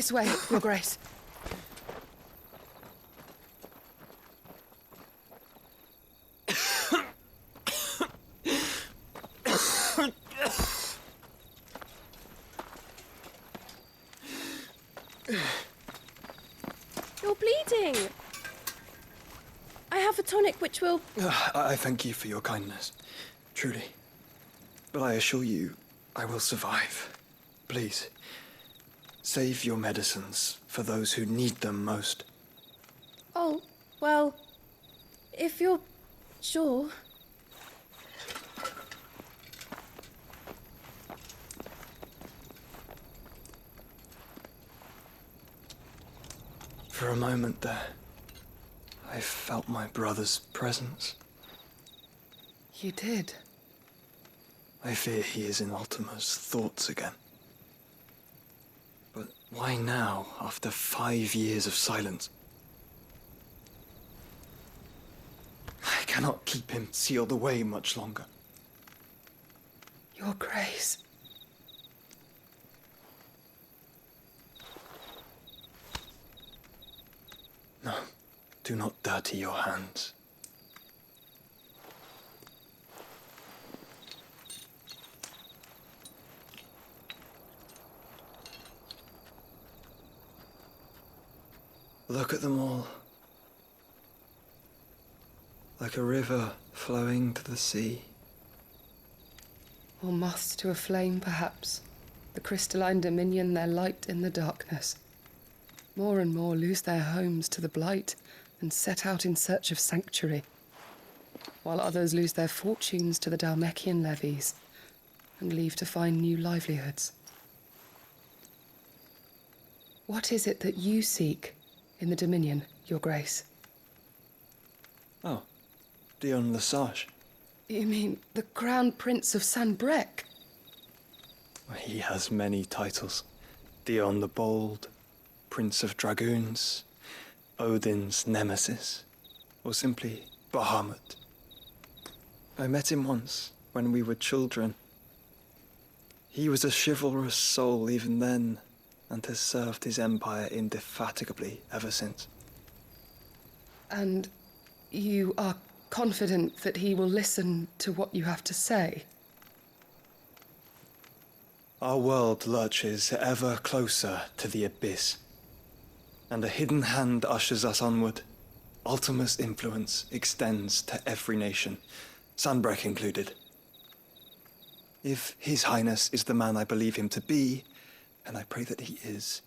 This way, Your Grace. You're bleeding. I have a tonic which will... I thank you for your kindness, truly. But I assure you, I will survive. Please, save your medicines for those who need them most. Oh, well, if you're sure... For a moment there, I felt my brother's presence. You did? I fear he is in Ultima's thoughts again. But why now, after 5 years of silence? I cannot keep him sealed away much longer. Your Grace. No, do not dirty your hands. Look at them all. Like a river flowing to the sea. Or moths to a flame, perhaps. The crystalline dominion their light in the darkness. More and more lose their homes to the blight and set out in search of sanctuary, while others lose their fortunes to the Dhalmekian levies and leave to find new livelihoods. What is it that you seek in the Dominion, Your Grace? Oh, Dion Lesage. You mean the Crown Prince of Sanbrec? He has many titles. Dion the Bold, Prince of Dragoons, Odin's Nemesis, or simply Bahamut. I met him once, when we were children. He was a chivalrous soul even then, and has served his empire indefatigably ever since. And you are confident that he will listen to what you have to say? Our world lurches ever closer to the abyss, and a hidden hand ushers us onward. Ultima's influence extends to every nation, Sanbrec included. If His Highness is the man I believe him to be, and I pray that he is,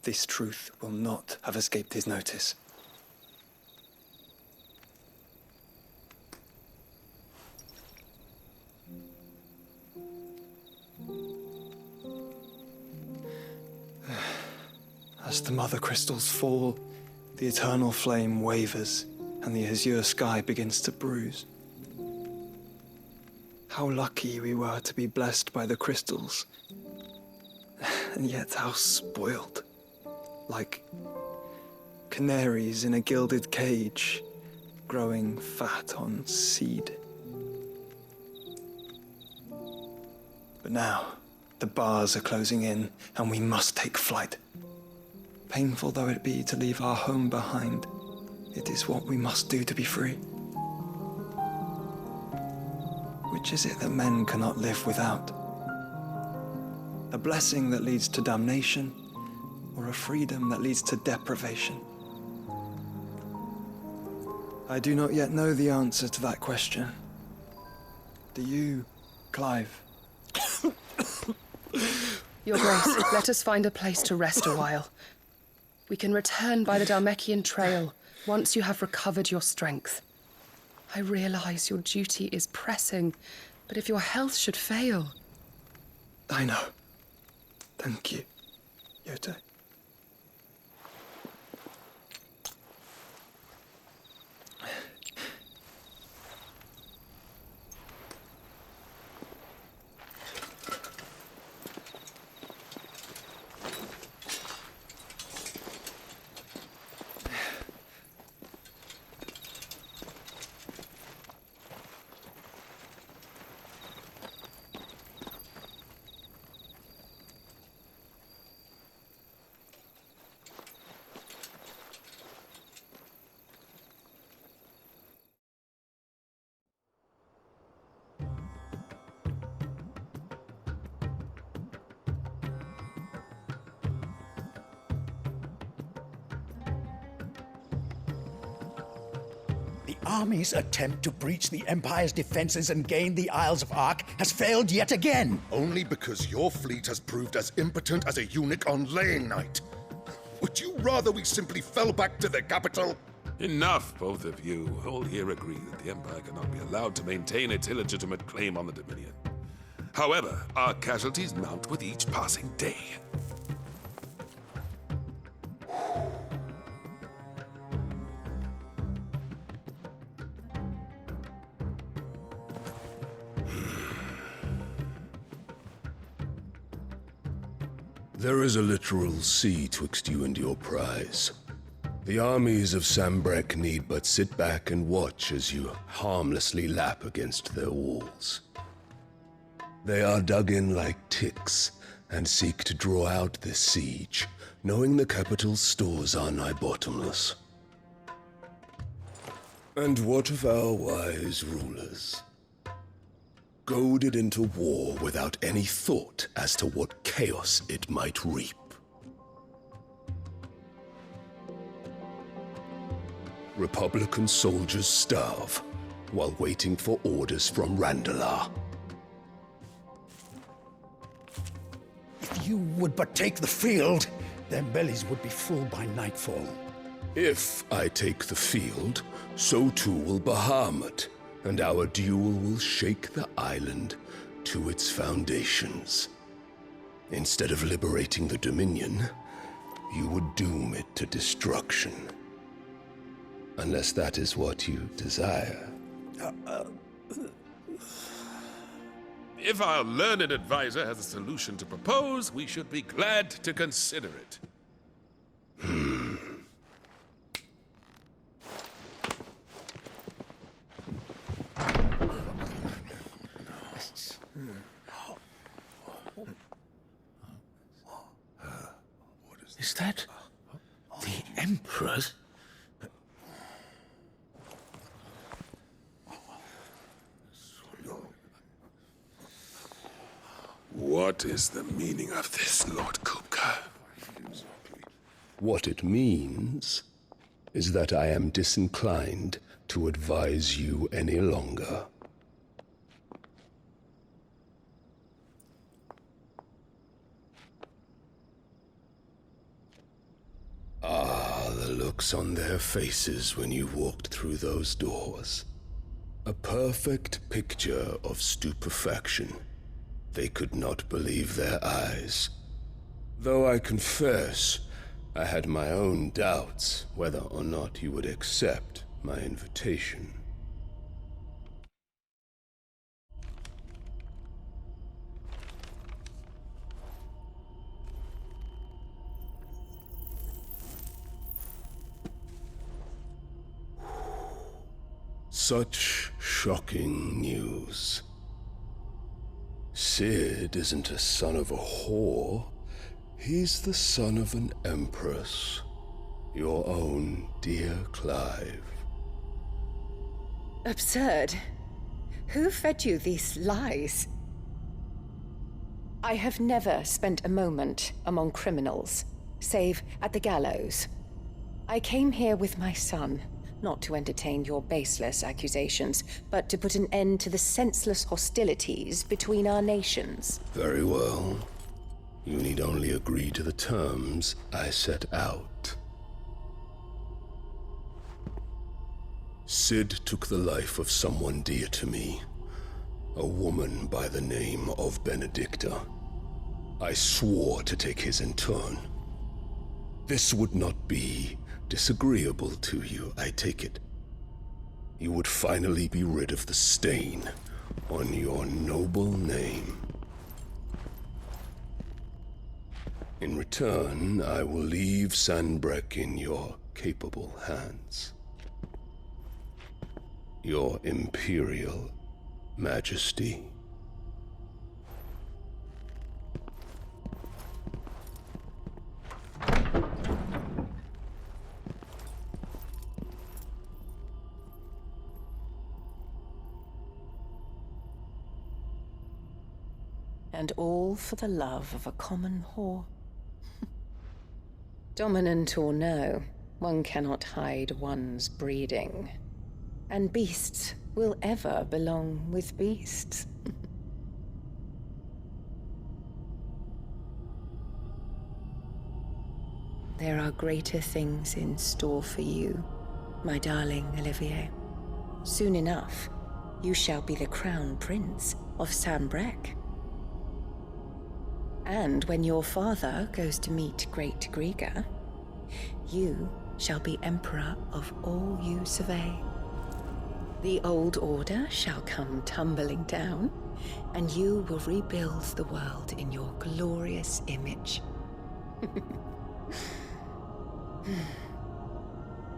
this truth will not have escaped his notice. As the mother crystals fall, the eternal flame wavers, and the azure sky begins to bruise. How lucky we were to be blessed by the crystals, and yet how spoiled. Like canaries in a gilded cage, growing fat on seed. But now, the bars are closing in, and we must take flight. Painful though it be to leave our home behind, it is what we must do to be free. Which is it that men cannot live without? A blessing that leads to damnation, or a freedom that leads to deprivation? I do not yet know the answer to that question. Do you, Clive? Your Grace, let us find a place to rest a while. We can return by the Dhalmekian trail once you have recovered your strength. I realize your duty is pressing, but if your health should fail... I know. Thank you, Yote. army's attempt to breach the Empire's defenses and gain the Isles of Ark has failed yet again. Only because your fleet has proved as impotent as a eunuch on laying night. Would you rather we simply fell back to the capital? Enough, both of you. All here agree that the Empire cannot be allowed to maintain its illegitimate claim on the Dominion. However, our casualties mount with each passing day. There is a literal sea twixt you and your prize. The armies of Sambrek need but sit back and watch as you harmlessly lap against their walls. They are dug in like ticks and seek to draw out this siege, knowing the capital's stores are nigh bottomless. And what of our wise rulers? Goaded into war without any thought as to what chaos it might reap. Republican soldiers starve while waiting for orders from Randalar. If you would but take the field, their bellies would be full by nightfall. If I take the field, so too will Bahamut, and our duel will shake the island to its foundations. Instead of liberating the Dominion, you would doom it to destruction. Unless that is what you desire. If our learned advisor has a solution to propose, we should be glad to consider it. Is that the Emperor's? What is the meaning of this, Lord Kupka? What it means is that I am disinclined to advise you any longer. Ah, the looks on their faces when you walked through those doors. A perfect picture of stupefaction. They could not believe their eyes. Though I confess, I had my own doubts whether or not you would accept my invitation. Such shocking news. Sid isn't a son of a whore. He's the son of an empress. Your own dear Clive. Absurd. Who fed you these lies? I have never spent a moment among criminals, save at the gallows. I came here with my son, not to entertain your baseless accusations, but to put an end to the senseless hostilities between our nations. Very well. You need only agree to the terms I set out. Sid took the life of someone dear to me, a woman by the name of Benedicta. I swore to take his in turn. This would not be disagreeable to you, I take it. You would finally be rid of the stain on your noble name. In return, I will leave Sanbreque in your capable hands. Your Imperial Majesty. And all for the love of a common whore. Dominant or no, one cannot hide one's breeding. And beasts will ever belong with beasts. There are greater things in store for you, my darling Olivier. Soon enough, you shall be the crown prince of Sambrec. And when your father goes to meet Great Grieger, you shall be emperor of all you survey. The old order shall come tumbling down, and you will rebuild the world in your glorious image.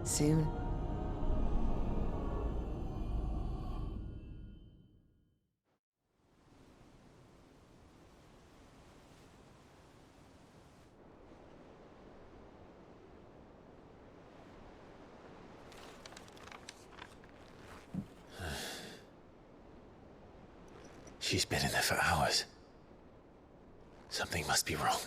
Soon. She's been in there for hours. Something must be wrong.